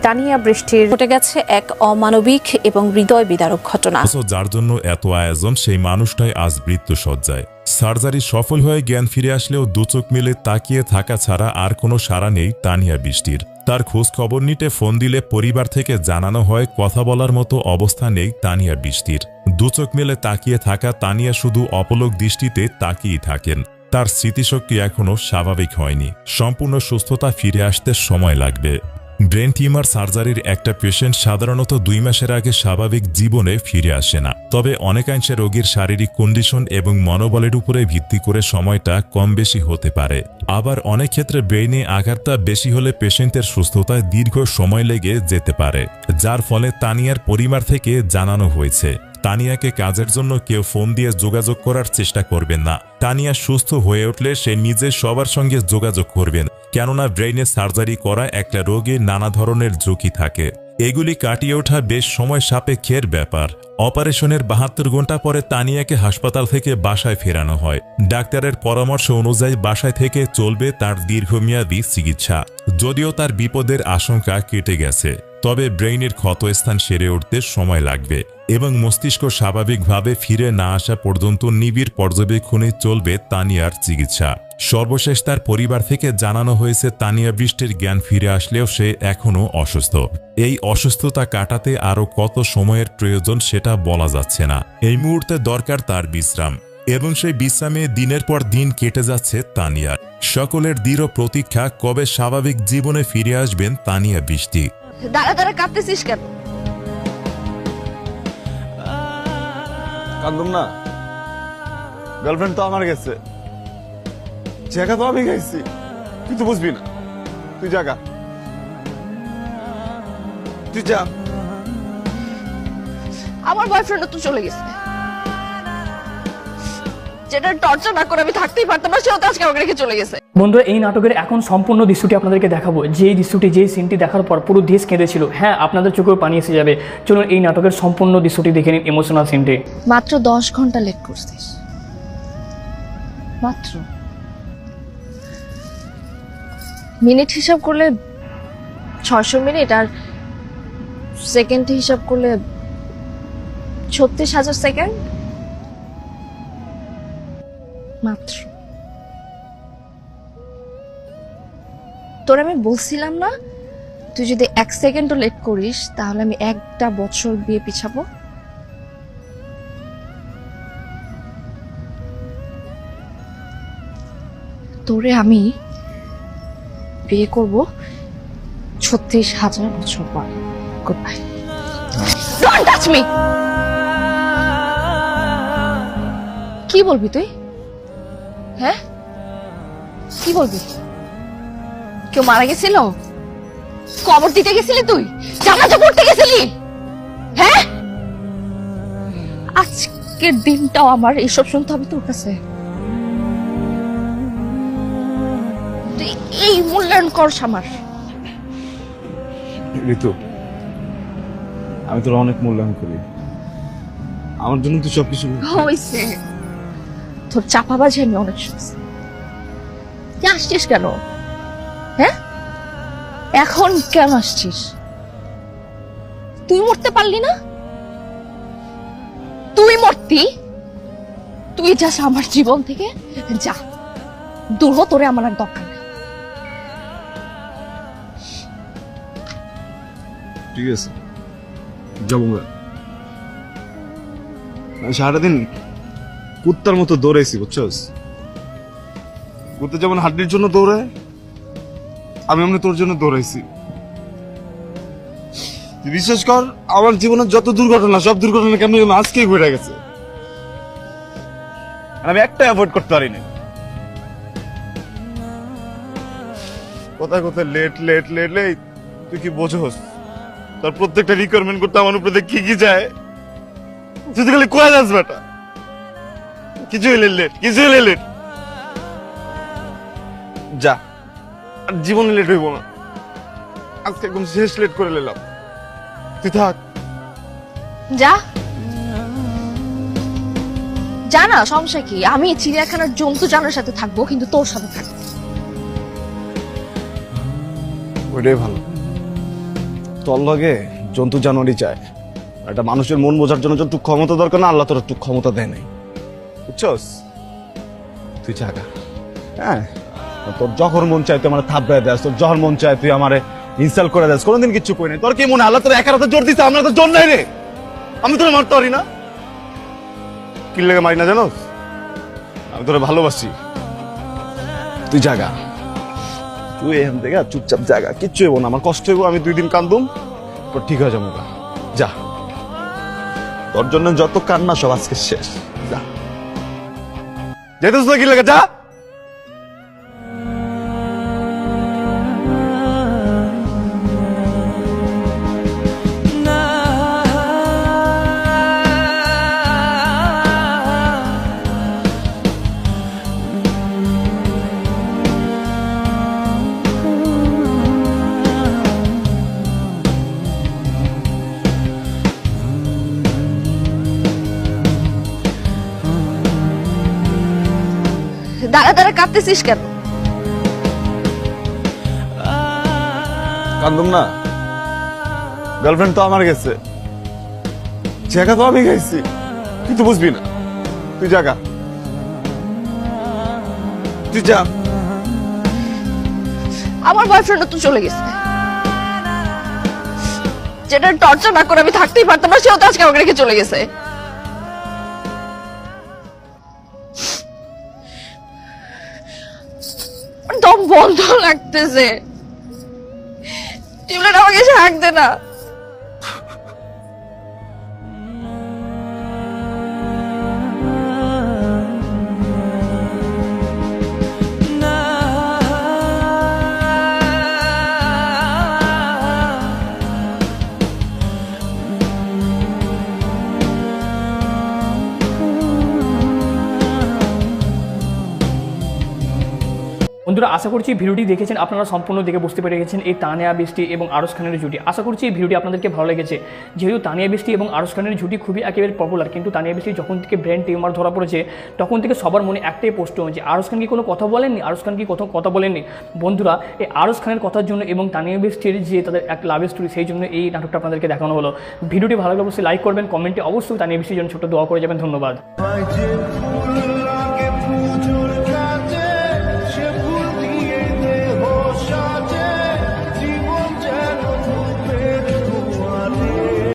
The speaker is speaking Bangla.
তানিয়া বৃষ্টির ঘটে গেছে এক অমানবিক এবং হৃদয় বিদারক ঘটনা। যার জন্য এত আয়োজন সেই মানুষটাই আজ মৃত্যুসজ্জায়। সার্জারি সফল হয়ে জ্ঞান ফিরে আসলেও দুচোখ মিলে তাকিয়ে থাকা ছাড়া আর কোনো সাড়া নেই তানিয়া বৃষ্টির। তার খোঁজ খবর নিতে ফোন দিলে পরিবার থেকে জানানো হয় কথা বলার মতো অবস্থা নেই তানিয়া বৃষ্টির। দুচোখ মিলে তাকিয়ে থাকা তানিয়া শুধু অপলক দৃষ্টিতে তাকিয়েই থাকেন। তার স্মৃতিশক্তি এখনও স্বাভাবিক হয়নি। সম্পূর্ণ সুস্থতা ফিরে আসতে সময় লাগবে। ব্রেন টিউমার সার্জারির একটা পেশেন্ট সাধারণত 2 মাসের আগে স্বাভাবিক জীবনে ফিরে আসে না। তবে অনেকাংশে রোগীর শারীরিক কন্ডিশন এবং মনোবলের উপরে ভিত্তি করে সময়টা কম বেশি হতে পারে। আবার অনেক ক্ষেত্রে ব্রেইনে আঘাতটা বেশি হলে পেশেন্টের সুস্থতায় দীর্ঘ সময় লেগে যেতে পারে, যার ফলে তানিয়ার পরিবার থেকে জানানো হয়েছে তানিয়াকে কাজের জন্য কেউ ফোন দিয়ে যোগাযোগ করার চেষ্টা করবেন না। তানিয়া সুস্থ হয়ে উঠলে সে নিজে সবার সঙ্গে যোগাযোগ করবেন, কেননা ব্রেইনে সার্জারি করা একটা রোগে নানা ধরনের ঝুঁকি থাকে। এগুলি কাটিয়ে ওঠা বেশ সময় সাপেক্ষের ব্যাপার। অপারেশনের 72 ঘন্টা পরে তানিয়াকে হাসপাতাল থেকে বাসায় ফেরানো হয়। ডাক্তারের পরামর্শ অনুযায়ী বাসায় থেকে চলবে তার দীর্ঘমেয়াদী চিকিৎসা। যদিও তার বিপদের আশঙ্কা কেটে গেছে, তবে ব্রেইনের ক্ষতস্থান সেরে উঠতে সময় লাগবে এবং মস্তিষ্ক স্বাভাবিকভাবে ফিরে না আসা পর্যন্ত নিবিড় পর্যবেক্ষণে চলবে তানিয়ার চিকিৎসা। সর্বশেষ তার পরিবার থেকে জানানো হয়েছে তানিয়া বৃষ্টির জ্ঞান ফিরে আসলেও সে এখনও অসুস্থ। এই অসুস্থতা কাটাতে আরও কত সময়ের প্রয়োজন সেটা বলা যাচ্ছে না। এই মুহূর্তে দরকার তার বিশ্রাম, এবং সেই বিশ্রামে দিনের পর দিন কেটে যাচ্ছে তানিয়ার। সকলের দৃঢ় প্রতীক্ষা কবে স্বাভাবিক জীবনে ফিরে আসবেন তানিয়া বৃষ্টি। দাঁড়া দাঁড়া কাঁদতেছিস কেন? কাঁদুম না, গার্লফ্রেন্ড তো আমার গেছে, জায়গা তো আমি গেছি, তুই তো বুঝবি না। তুই জায়গা, তুই যা। আমার বয়ফ্রেন্ড তো চলে গেছে, যেটা টর্চার না করে আমি থাকতেই পারতাম না, সেও তো আজকে আমাকে রেখে চলে গেছে। বন্ধুরা, এই নাটকের এখন সম্পূর্ণ দৃশ্যটি আপনাদেরকে দেখাবো। যেই দৃশ্যটি, যেই সিনটি দেখার পর পুরো দেশ কেঁদেছিল। হ্যাঁ, আপনাদের চোখেও পানি এসে যাবে। চলুন এই নাটকের সম্পূর্ণ দৃশ্যটি দেখে নিন, ইমোশনাল সিনটি। মাত্র 10 ঘন্টা লেট করছিস, মাত্র। মিনিট হিসাব করলে 600 মিনিট, আর সেকেন্ড হিসাব করলে 36,000 সেকেন্ড মাত্র। তোর আমি বলছিলাম না, তুই যদি 1 সেকেন্ডও লেট করিস তাহলে আমি 1টা বছর বিয়ে পিছাবো। তোরে আমি বিয়ে করব 36,000 বছর পর। Good bye. Don't touch me. কি বলবি তুই? হ্যাঁ, কি বলবি? কেউ মারা গেছিল? কবর দিতে গেছিলি? তুই জানাজা পড়তে গেছিলি? হ্যাঁ, আজকের দিনটাও আমার এইসব শুনতে হবে তোর কাছে? তুই এই মূল্যায়ন করস আমার? ঋতু, আমি তোর অনেক মূল্যায়ন করি, আমার জন্য তুই সবকিছু। হইছে, তোর চাপাবাজি আমি অনেক শুনছি। তুই আসছিস কেন? হ্যাঁ, এখন কেন আসছিস? তুই মরতে পারলি না? তুই মরতি, তুই যাস আমার জীবন থেকে, যা দূর হ, তোরে আমার আর দরকার নেই। ঠিক আছে, যাবো। সারাদিন কুত্তার মতো দৌড়াইছি, বুঝছস? কুত্তা যেমন হাড্ডির জন্য দৌড়ায়, আমি এমনি তোর জন্য দৌড়াইছি। তুই বিশ্বাস কর, আমার জীবনের যত দুর্ঘটনা, সব দুর্ঘটনা কেমন আজকেই ঘটে গেছে, আমি একটা অ্যাভয়েড করতে পারিনি। কোথায় কোথায় লেট লেট লেট লেট, তুই কি বোঝোস? তোর প্রত্যেকটা রিকোয়ারমেন্ট করতে আমার উপরে কি কি যায়, তুই তো খালি কোয়া যাস বেটা। কিছু হইলে লেট, কিছু হইলে লেট, যা, আর জীবনে লেট হইব না। আজকে একদম শেষ লেট করে নিলাম, তুই থাক। যা যা না, সমস্যা কি? আমি চিড়িয়াখানার জন্তু জানোর সাথে থাকবো, কিন্তু তোর সাথে থাকবো। ওইটাই ভালো, তোর লগে জন্তু জানোয়ারই চায়। একটা মানুষের মন বোঝার জন্য যতটুকু ক্ষমতা দরকার না, আল্লাহ তোর একটু ক্ষমতা দেয় নাই, বুঝছস? তুই জাগা, হ্যাঁ, তোর যখন মন চায় তুই আমার থাপড়ায় দেস, তোর যখন মন চায় তুই আমার ইনসাল্ট করে দেস, কোনোদিন কিচ্ছু কই নাই। তোর কি মনে হয় আল্লাহ তোর একার হাতে জোর দিছে, আমরা তো জোর নাই রে? আমি তোর মারতে পারি না, কি লেগে মারি না জানোস? আমি তোরে ভালোবাসি। তুই জাগা, তুই এখান থেকে চুপচাপ জাগা, কিচ্ছু হইব না, আমার কষ্ট হইব, আমি 2 দিন কান্দুম, তোর ঠিক হয়ে যাবো। যা, তোর জন্য যত কান্না সব আজকে শেষ। যা, যেতেছ না কি লাগে, যা। দাঁড়া দাঁড়া, কাঁদতেছিস কেন? কান্দুম না, গার্লফ্রেন্ড তো আমার গেছে, জায়গা তো আমি গেছি, তুই তো বুঝবি না। তুই জাগা, তুই যা। আমার বয়ফ্রেন্ড তো চলে গেছে, যেটা টর্চার না করে আমি থাকতেই পারতাম না, সেও তো আজকে আমাকে রেখে চলে গেছে। দম বন্ধ লাগতেছে, টিমলেট আমাকে শাক দে না। বন্ধুরা, আশা করছি ভিডিওটি দেখেছেন, আপনারা সম্পূর্ণ দেখে বুঝতে পেরে গেছেন এই তানিয়া বৃষ্টি এবং আরশ খানের জুটি। আশা করছি এই ভিডিওটি আপনাদেরকে ভালো লেগেছে। যেহেতু তানিয়া বৃষ্টি এবং আরশ খানের জুটি খুবই একেবারে পপুলার, কিন্তু তানিয়া বৃষ্টি যখন থেকে ব্রেন টিউমার ধরা পড়েছে তখন থেকে সবার মনে একটাই প্রশ্ন যে আরশ খান কি কোনো কথা বলেননি, আরশ খান কি কথা বলেননি। বন্ধুরা, এই আরশ খানের কথার জন্য এবং তানিয়া বৃষ্টির যে তাদের এক লাভ স্টোরি, সেই জন্য এই নাটকটা আপনাদেরকে দেখানো হলো। ভিডিওটি ভালো লাগলে অবশ্যই লাইক করবেন, কমেন্টে অবশ্যই তানিয়া বৃষ্টির জন্য ছোট্ট দোয়া করে যাবেন। ধন্যবাদ।